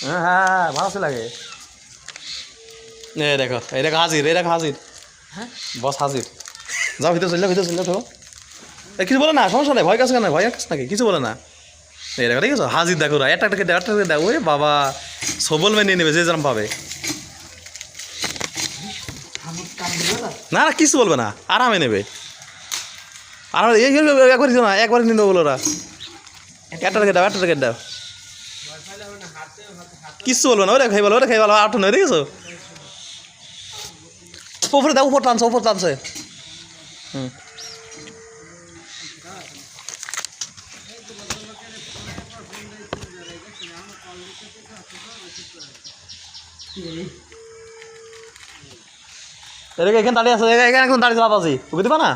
হ্যাঁ হ্যাঁ ভালো লাগে। এই দেখো হাজির, এই দেখো হাজির। হ্যাঁ বস হাজির। যাও ভিতরে চলে তো। কিছু বলে না, সমস্যা নেই, ভয় কাছে কেন, ভয় কাছে নাকি, কিছু বলে না। এই দেখো ঠিক আছে, হাজির দেখো, একটা দেখো। ওই বাবা সবল মেনে নেবে যে যেরকম পাবে। না না কিছু বলবে না, আরামে নেবে। আর একবার দিও না, একবার নিয়ে দেবো বলো ওরা। একটা রেখে দাও। কিচ্ছু বলবে না, ওরা খাই ভালো আটন হয়ে দেখেছো। উপরে দাও, উপর টানছে। হুম এখানে দাঁড়িয়ে আছে, এখানে একদম দাঁড়িয়ে চালাতে আছি, বুঝতে পা না।